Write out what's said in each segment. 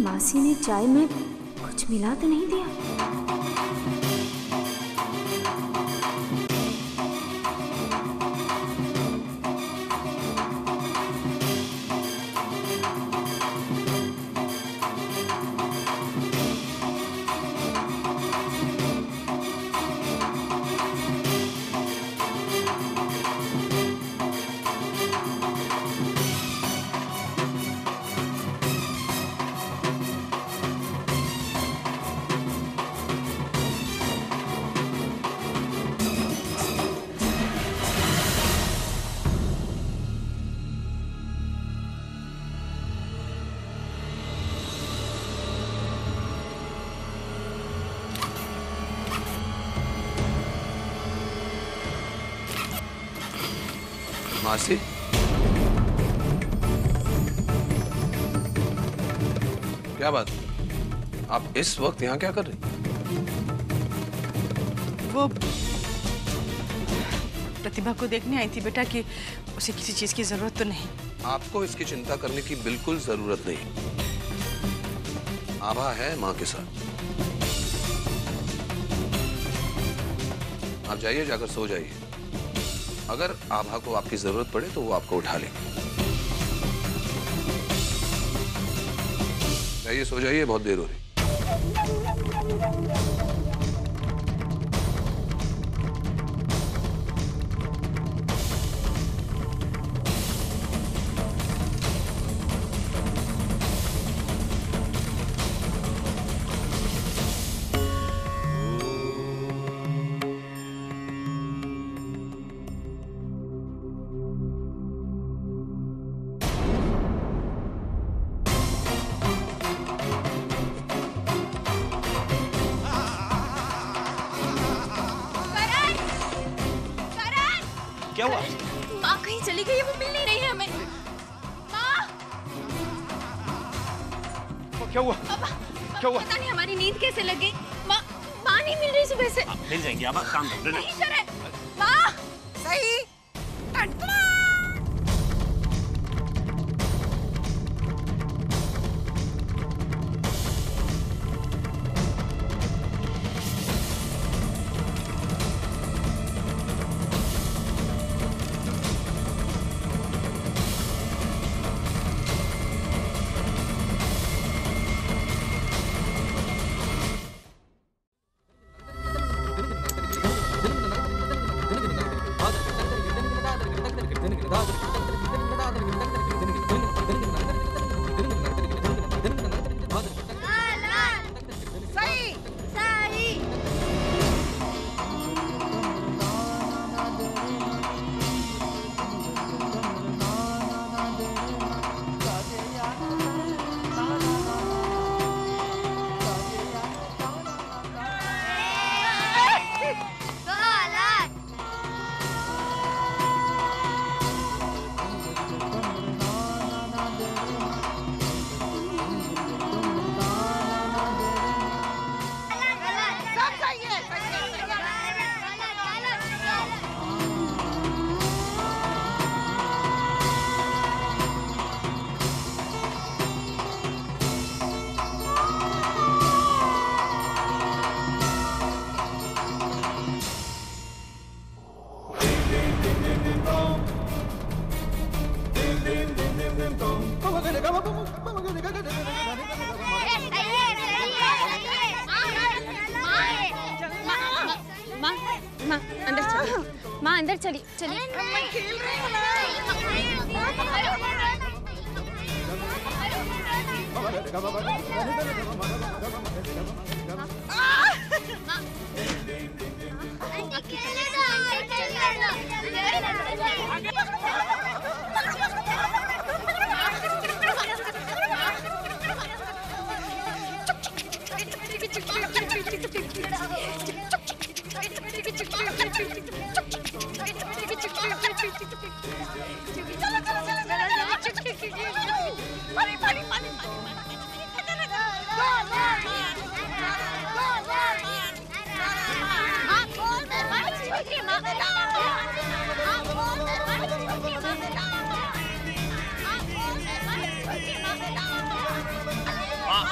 मासी ने चाय में कुछ मिला तो नहीं दिया? मासी, क्या बात? आप इस वक्त यहाँ क्या कर रही? वो प्रतिभा को देखने आई थी बेटा कि उसे किसी चीज की जरूरत तो नहीं। आपको इसकी चिंता करने की बिल्कुल जरूरत नहीं। आभा है माँ के साथ। आप जाइए, जाकर सो जाइए। अगर आभा को आपकी जरूरत पड़े तो वो आपको उठा लेगी। जाइए, सो जाइए, बहुत देर हो रही। क्या हुआ? माँ कहीं चली गई है, वो मिल नहीं रही है हमें। माँ! क्या हुआ? क्या हुआ? पता नहीं हमारी नींद कैसे लग गई। माँ नहीं मिल रही सुबह से। मिल जाएंगे अब, काम करो। नहीं शरण। माँ! सही। माँ अंदर चली चलिए। मैं खेल रही हूँ ना।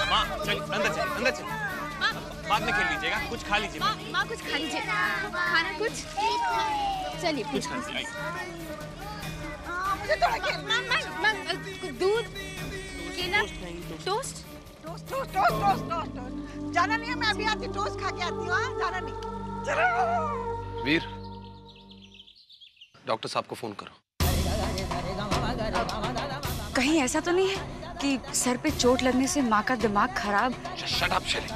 माँ चल अंदर चल अंदर चल। बाद में खेल लीजिएगा, कुछ खा लीजिए। माँ कुछ खा लीजिए, खाना कुछ। चलिए कुछ खा लीजिए। मुझे थोड़ा खेल। माँ दूध केला टोस्ट। जाना नहीं है, मैं अभी आती टोस्ट खा के आती हूँ। जाना नहीं। चलो वीर, डॉक्टर साहब को फोन करो। कहीं ऐसा तो नहीं है कि सर पे चोट लगने से माँ का दिमाग खराब? शट अप शैली।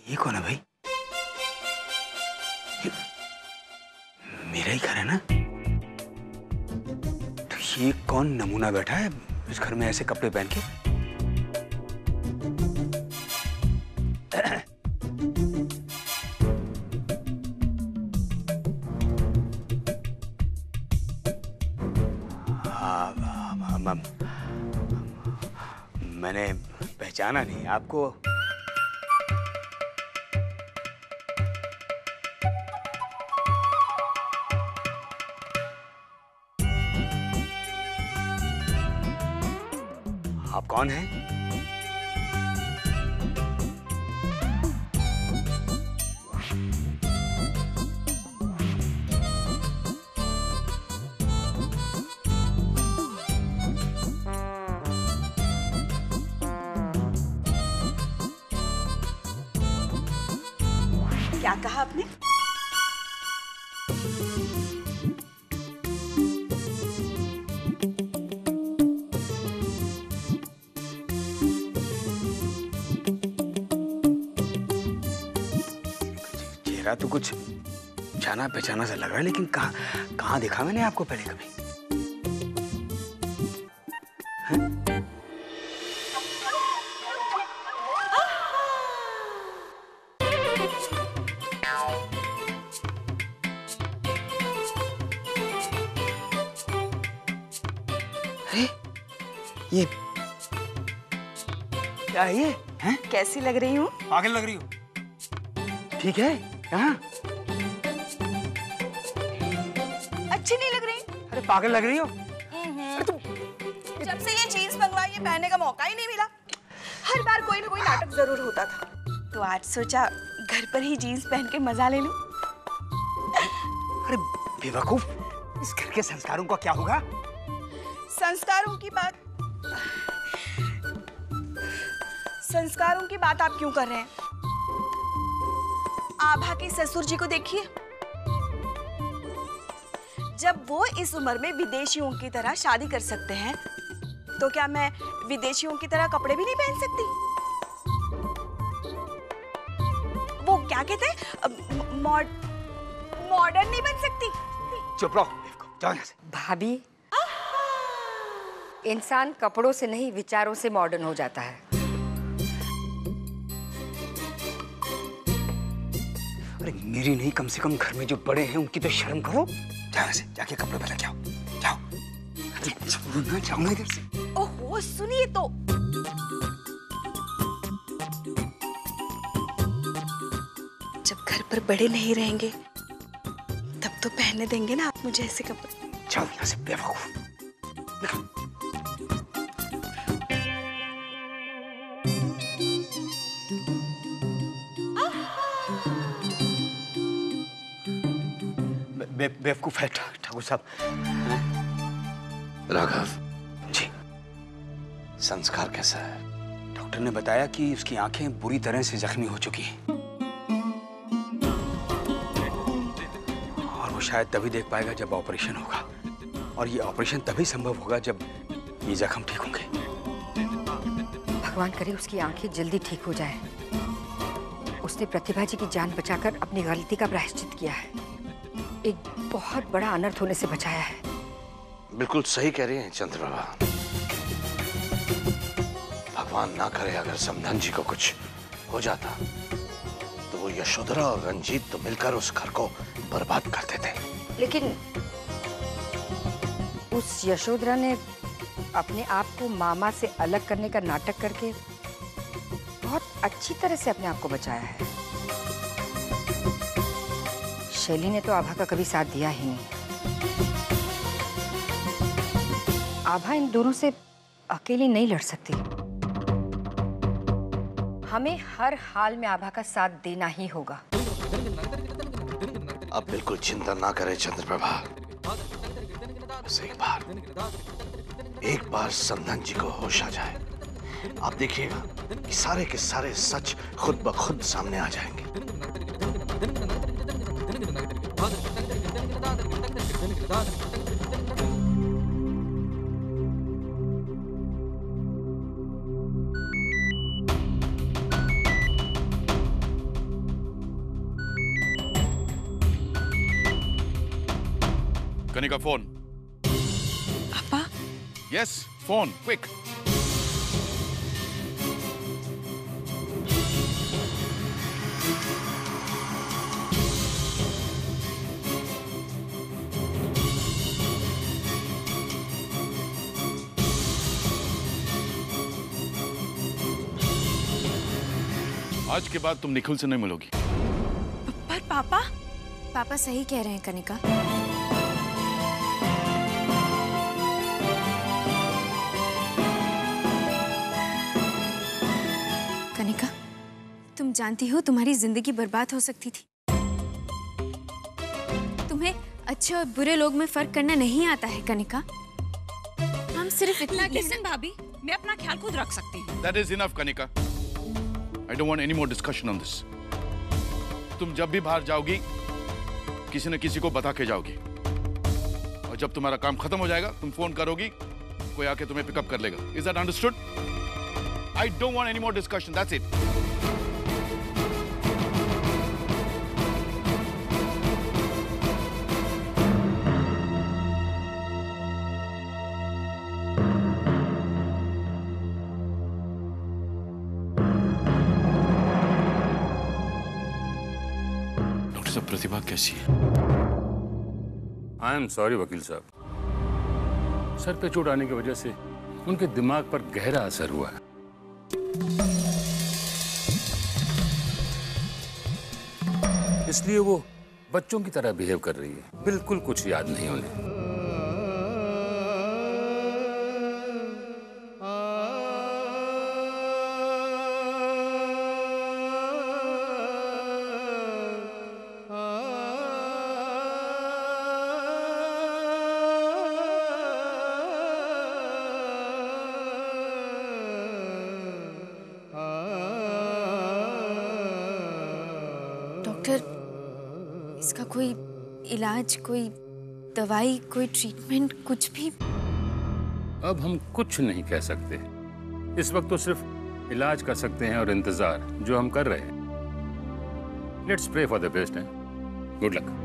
ये कौन है भाई? मेरा ही घर है ना? तो ये कौन नमूना बैठा है इस घर में ऐसे कपड़े पहन के? मैंने पहचाना नहीं आपको। आप कौन हैं? क्या कहा आपने? चेहरा तो कुछ जाना पहचाना सा लग रहा है, लेकिन कहाँ देखा मैंने आपको पहले कभी? अरे ये क्या है ये? हैं? कैसी लग रही हूँ? पागल लग रही हो। ठीक है, कहाँ? अच्छी नहीं लग रही। अरे पागल लग रही हो। अरे तुम जब से ये जीन्स मंगवाई, ये पहनने का मौका ही नहीं मिला। हर बार कोई ना कोई नाटक जरूर होता था, तो आज सोचा घर पर ही जीन्स पहन के मजा ले लूं। अरे बेवकूफ, इस घर के संस्कारों का क्या होगा? संस्कारों की बात आप क्यों कर रहे हैं? आभा के ससुर जी को देखिए, जब वो इस उम्र में विदेशियों की तरह शादी कर सकते हैं, तो क्या मैं विदेशियों की तरह कपड़े भी नहीं पहन सकती? वो क्या कहते हैं, मॉडर्न नहीं बन सकती? चुप रहो, जाओ यहाँ से। भाभी, इंसान कपड़ों से नहीं विचारों से मॉडर्न हो जाता है। अरे मेरी नहीं, कम से कम घर में जो बड़े हैं उनकी तो शर्म करो। जाओ यहाँ से, जाके कपड़े बदल के आओ। जाओ जाओ ना इधर से। ओहो सुनिए तो, जब घर पर बड़े नहीं रहेंगे तब तो पहनने देंगे ना आप मुझे ऐसे कपड़े। जाओ यहाँ से बेवकूफ, निकलो। बेवकूफ है ठाकुर साहब। राघव जी, संस्कार कैसा है? डॉक्टर ने बताया कि उसकी आंखें बुरी तरह से जख्मी हो चुकी हैं और वो शायद तभी देख पाएगा जब ऑपरेशन होगा, और ये ऑपरेशन तभी संभव होगा जब ये जख्म ठीक होंगे। भगवान करे उसकी आंखें जल्दी ठीक हो जाए। उसने प्रतिभा जी की जान बचाकर अपनी गलती का प्रायश्चित किया है, एक बहुत बड़ा अनर्थ होने से बचाया है। बिल्कुल सही कह रही हैं चंद्रप्रभा। भगवान ना करे अगर समधन जी को कुछ हो जाता तो वो यशोधरा और रंजीत तो मिलकर उस घर को बर्बाद कर देते। लेकिन उस यशोधरा ने अपने आप को मामा से अलग करने का नाटक करके बहुत अच्छी तरह से अपने आप को बचाया है। शैली ने तो आभा का कभी साथ दिया ही नहीं। आभा इन दोनों से अकेली नहीं लड़ सकती। हमें हर हाल में आभा का साथ देना ही होगा। अब बिल्कुल चिंता ना करें चंद्रप्रभा। बस एक बार समधन जी को होश आ जाए, आप देखिएगा कि सारे के सारे सच खुद ब खुद सामने आ जाएंगे। कनिका फोन। पापा? Yes, phone quick. आज के बाद तुम निखिल से नहीं मिलोगी। पर पापा? पापा सही कह रहे हैं कनिका। कनिका, तुम जानती हो तुम्हारी जिंदगी बर्बाद हो सकती थी। तुम्हें अच्छे और बुरे लोग में फर्क करना नहीं आता है कनिका। हम सिर्फ इतना लिसन भाभी, मैं अपना ख्याल खुद रख सकती हूँ। That is enough, Kanika. I don't want any more discussion on this. तुम जब भी बाहर जाओगी, किसी न किसी को बता के जाओगी। और जब तुम्हारा काम खत्म हो जाएगा, तुम फोन करोगी, कोई आके तुम्हें पिकअप कर लेगा। Is that understood? I don't want any more discussion. That's it. प्रतिभा कैसी है? आई एम सॉरी वकील साहब, सर पे चोट आने की वजह से उनके दिमाग पर गहरा असर हुआ है। इसलिए वो बच्चों की तरह बिहेव कर रही है, बिल्कुल कुछ याद नहीं उन्हें। इसका कोई इलाज, कोई दवाई, कोई ट्रीटमेंट, कुछ भी? अब हम कुछ नहीं कह सकते। इस वक्त तो सिर्फ इलाज कर सकते हैं और इंतजार, जो हम कर रहे हैं। Let's pray for the best. Good luck.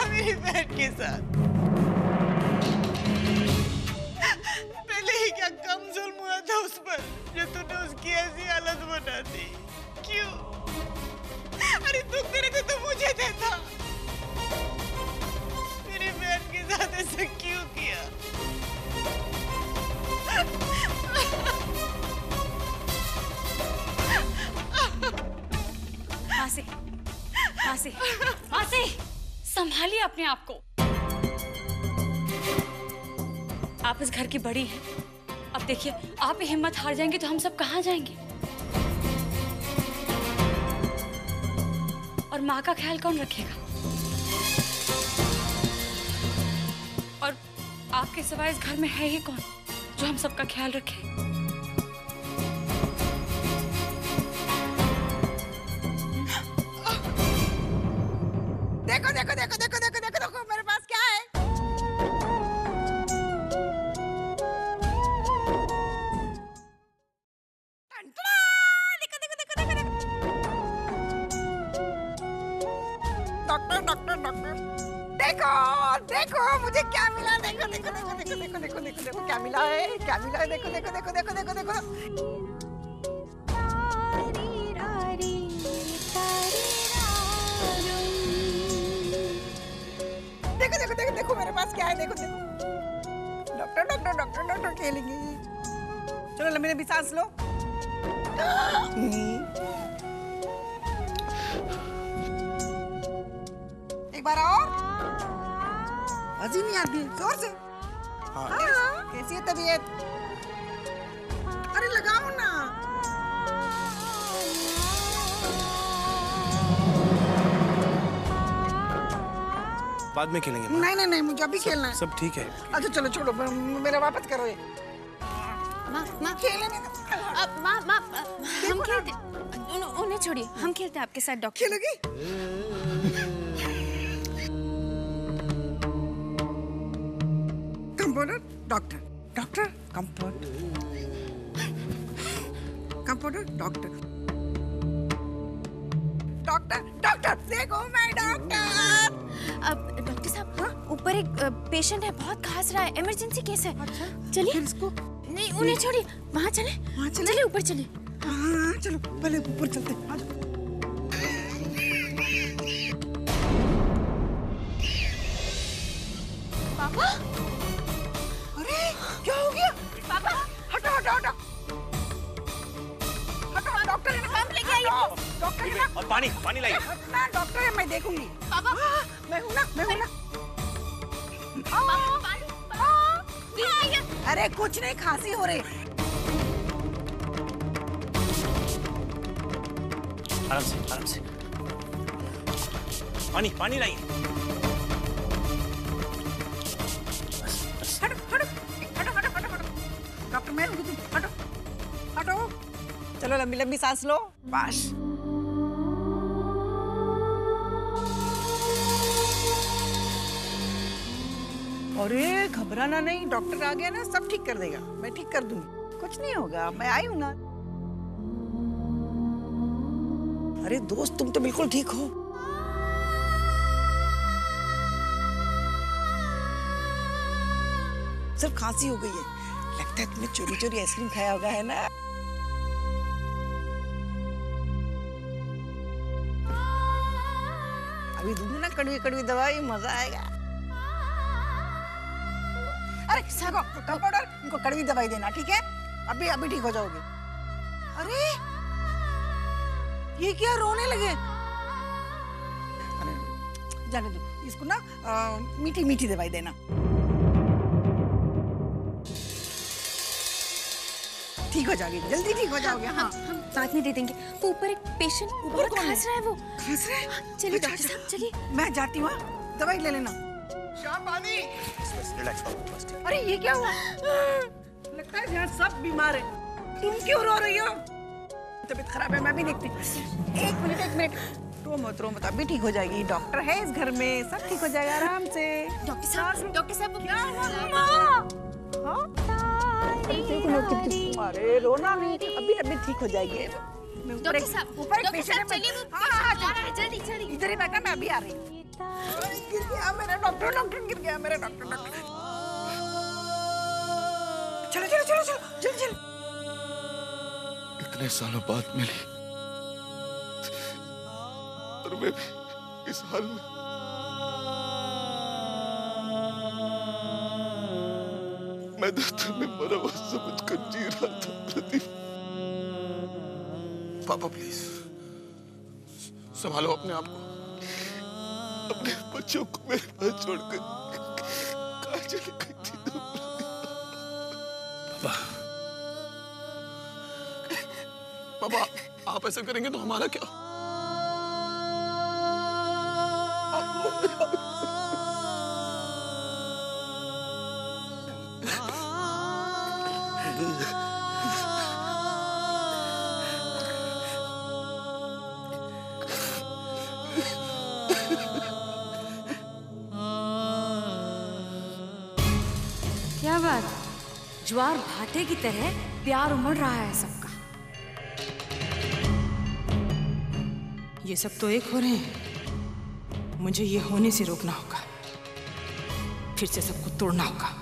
मेरी बहन के साथ पहले ही क्या कम जुल्म हुआ था उस पर, जो तूने उसकी ऐसी हालत बना दी। क्यों? अरे दुख देने को तो मुझे देता। मेरी बहन के साथ ऐसा क्यों किया? मासी, मासी, मासी, संभालिए अपने आप को। आप इस घर की बड़ी हैं, अब देखिए, आप ही हिम्मत हार जाएंगे तो हम सब कहाँ जाएंगे? और माँ का ख्याल कौन रखेगा? और आपके सिवाय इस घर में है ही कौन जो हम सबका ख्याल रखे? देखो देखो देखो देखो देखो देखो देखो मेरे पास क्या है। देखो देखो देखो देखो देखो। डॉक्टर डॉक्टर डॉक्टर, देखो देखो मुझे क्या मिला। देखो देखो देखो देखो देखो देखो देखो देखो क्या मिला है, क्या मिला है। देखो देखो देखो देखो देखो देखो देखो देखो देखो देखो मेरे पास क्या है। देखो देखो डॉक्टर डॉक्टर डॉक्टर डॉक्टर खेलेंगे। चलो लंबी लंबी सांस लो। एक बार और। नहीं आती, जोर से। हाँ। कैसी है तबीयत? अरे लगाओ ना। बाद में खेलेंगे। नहीं नहीं नहीं, मुझे अभी खेलना है। सब ठीक है। अच्छा चलो छोड़ो, मेरा वापस करो ये। माँ खेलेंगे। माँ हम खेलते, उन्हें छोड़िए, हम खेलते हैं आपके साथ। डॉक्टर खेलोगी? Compounder doctor, doctor compounder, compounder doctor, doctor doctor. देखो मैं डॉक्टर। अब डॉक्टर साहब, ऊपर एक पेशेंट है, बहुत खांस रहा है, इमरजेंसी केस है। अच्छा चलिए। फिर इसको नहीं, उन्हें छोड़िए, वहाँ चले। वहाँ चले? चलिए ऊपर चलिए। हाँ चलो पहले ऊपर चलते हैं। पापा, अरे क्या हो गया? पापा हटो हटो हटो हटो। डॉक्टर है ना, पंप लेके आइए। डॉक्टर है ना। और पानी पानी लाइए। ना डॉक्टर है, मैं देखूंगी। पापा मैं हूँ ना, मैं हूँ ना। अरे कुछ नहीं, खांसी हो रही। आराम से आराम से। पानी पानी लाइए। हटो हटो हटो हटो हटो हटो। डॉक्टर मैं हूँ, तुम हटो हटो। चलो लंबी लंबी सांस लो। बस। अरे घबराना नहीं, डॉक्टर आ गया ना, सब ठीक कर देगा। मैं ठीक कर दूंगी, कुछ नहीं होगा, मैं आई हूं ना। अरे दोस्त तुम तो बिल्कुल ठीक हो। सिर्फ खांसी हो गई है, लगता है तुमने चोरी चोरी आइसक्रीम खाया होगा, है ना। अभी दूंगी ना कड़वी कड़वी दवाई, मजा आएगा। अरे कंपाउंडर, इनको कड़वी दवाई देना, ठीक है? अभी अभी ठीक हो जाओगे। अरे ये क्या, रोने लगे? अरे जाने दो इसको ना, मीठी मीठी दवाई देना। ठीक हो जाओगे, जल्दी ठीक हो जाओगे। हाँ हम बाद में दे देंगे। वो ऊपर एक पेशेंट बहुत खांस रहा है, वो खांस रहा है। चलिए डॉक्टर साहब, चलिए। मैं जाती हूँ, दवाई ले लेना। श्याम पानी। रिलैक्स बाबू, बस ठीक। अरे ये क्या हुआ? लगता है यहाँ सब बीमार है। तुम क्यों रो रही हो? तबीयत खराब है, मैं भी देखती हूँ। एक मिनट। रो मत, अभी ठीक हो जाएगी। डॉक्टर है इस घर में, सब ठीक हो जाएगा आराम से। डॉक्टर साहब वो क्या हुआ? अरे रोना नहीं, अभी ठीक हो जाएगी। ऊपर एक पेशेंट है। जल्दी इधर ही बैठा, मैं अभी आ रही हूँ। गिर गया मेरा डॉक्टर, गिर गया मेरा डॉक्टर। चलो जल्दी। इतने सालों बाद मिली, और मैं भी इस हाल में। मैं दर्द में मरा हुआ समझकर जी रहा था प्रदीप। पापा प्लीज संभालो अपने आप को, अपने बच्चों को मेरे पास छोड़कर कहाँ चली गई थी? पापा आप ऐसा करेंगे तो हमारा क्या? क्या बात, ज्वार भाटे की तरह प्यार उमड़ रहा है सबका। ये सब तो एक हो रहे हैं, मुझे ये होने से रोकना होगा, फिर से सबको तोड़ना होगा।